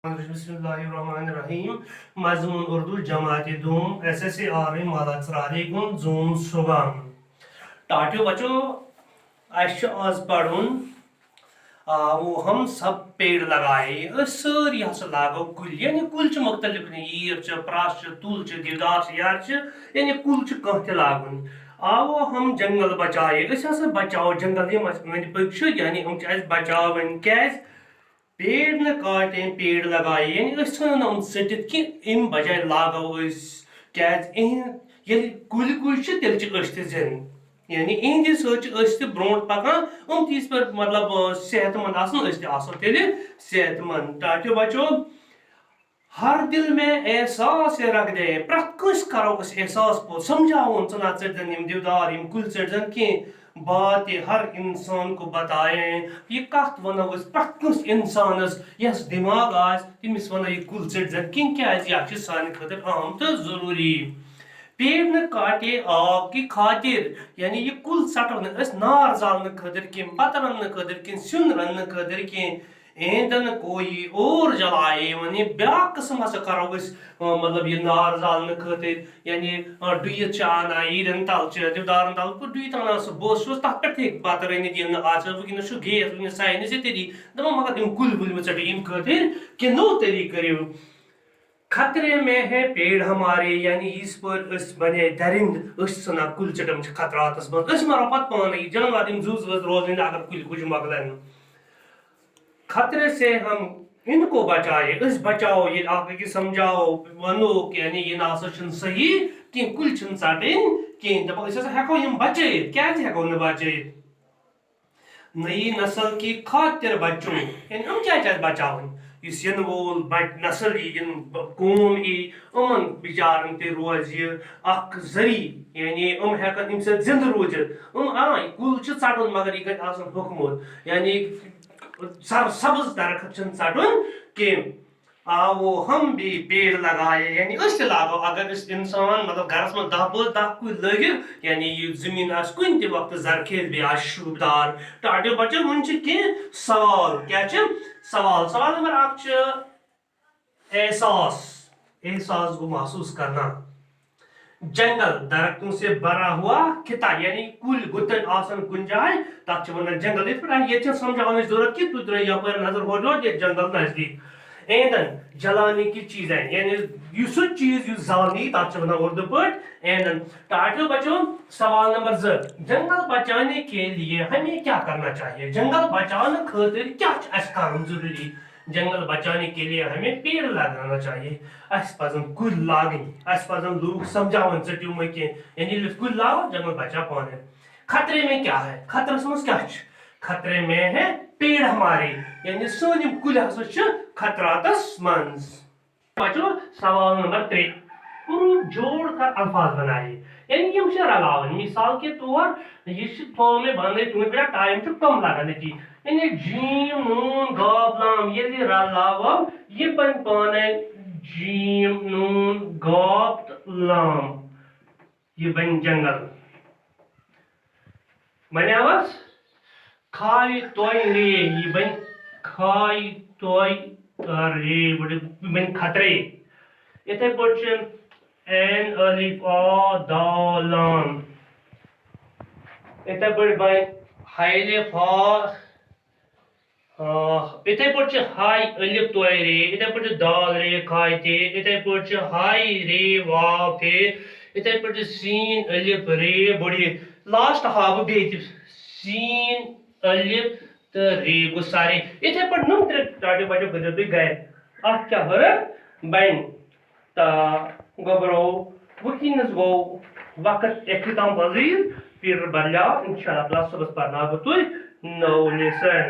बिस्मिल्लाहिर्रहमानिर्रहीम मजमून उर्दू जमात दूम SSC army मालाचरालेकुम जून सुबह टाटियो बच्चों आज पढ़ुन वो हम सब पेड़ लगाए सारी हस लागो कुल यानी कुल मुख्तलिफ ईर प्रस तुल दिवदार यार यानी कुल कह लागुन आवो हम जंगल बचाए बचाओ जंगल अंद पक यानी हम बचावन क्या पेड़ न काटे पेड़ लगाए यानी सटित कि इन बजाय लागो क्या कुल तेल जिंद यानी इहंद सत ब्रो पकान तीस पर मतलब सेहतमंद तेल सेहतमंद टाटियो बचो हर दिल में एहसास रख दे प्रत कस करो एहसास पो समझाओ चना चटन दिवदार कुल चटन कि बात हर इंसान को बताएं ये कत वनो प्रत कस इंसान यस दिमाग तमिस वन यह कुल चटन कि सान खतर अहम तो जरूरी पेड़ न काटे आग की खातिर यानी ये कुल सटो नार जालने खतर कि बत रन खतर कि सुन रन खतर कि ईंधन कोई और जलाए वनी ब्या कस्म करो मतलब ये नार जालने खतर यानी डुत आना ईरन तल दिवदारन तल डुत आना बस तथ पे बत रन आज वनस गैस वनस साइनस तरी दपा मगर कुल बुल चटे इन खतर कि नो तरी करो खतरे में है पेड़ हमारे यानी इस पर बने दरिंद सना कुल चटम खतरात मज मरो पत पान जानवर जूज वज रोजन अगर कुल कुछ मकलन खतरे से हम इनको बचाए बचाओ ये समझाओ वनो यानी ये नासा सही कि कुल सटन कहें दपा हेको बचित क्या हेको न बचित नई नस्ल की खातिर बच्चों यानी हम क्या बचावन इस इन वोल नस्ल इन कौम यमन बिचारन ते रोज जरी यानी हेकन अम जिंद रूजित कुल चटन मगर यह गई हुकमत यानी सब्ज दरख्त चटन कि आवो हम भी पेड़ लगाए यानी लागो अगर इंसान मतलब घरस में 10 कुल लगे यानी ये जमीन कुन त वक्त जरखेज बे शुबदार टाटियो बच्चों वन सवाल क्या सवाल सवाल नंबर 1 एहसास को महसूस करना जंगल दरख्तों से भरा हुआ खिता यानी कुल गुतन आसन कुन जाए तक वन जंगल ये समझाने जरूरत कि तुम यपर नजर हो ये जंगल नजदीक ईंधन जलाने की चीजें यानी सो चीज जलनी तक उर्दू पट ईंधन टाटियो बच्चों सवाल नंबर 2 जंगल बचाने के लिए हमें क्या करना चाहिए जंगल बचाने खातिर क्या करना जरूरी जंगल बचाने के लिए हमें पेड़ लगाना चाहिए पजन कुल लागन लोग समझावन चटियो में यानी कुल लाओ जंगल बचा पाने खतरे में क्या है खतरस मज क्या खतरे में है पेड़ हमारे यानी सोन कुल खतरातस मंज बचो सवाल नंबर 3 जोड़ कर अल्फाज बनाए यानी यम रलावन मिसाल के तौर ये में बंद तुम टाइम कम लगाने की यानी जीम नून गाफ लाम ये रलाव ये बन पाने जीम नून गाफ लाम ये बन जंगल बने आवाज खाई तोय रे ये बन खाई तोय रे बड़े बन खतरे इथे पछ एन अलिफ आ दालाम इथे पड़ बाय हाइले फा इथे पछ हाई अलिफ तोय रे इथे पछ दाल रे खाइते इथे पछ हाई रे वाफे इथे पछ सीन अलिफ रे बड़ी लास्ट हाब बेत सीन अलिफ तो रे गो सारे इथे पछ नम टाटे बच्चों गजब गए अख क्या हर बन ता गबरो वकिनस गो वक्त इख्तिताम पजीर फिर बल्ला इंशाल्लाह सुबह पढ़ना तुई 9 लेसन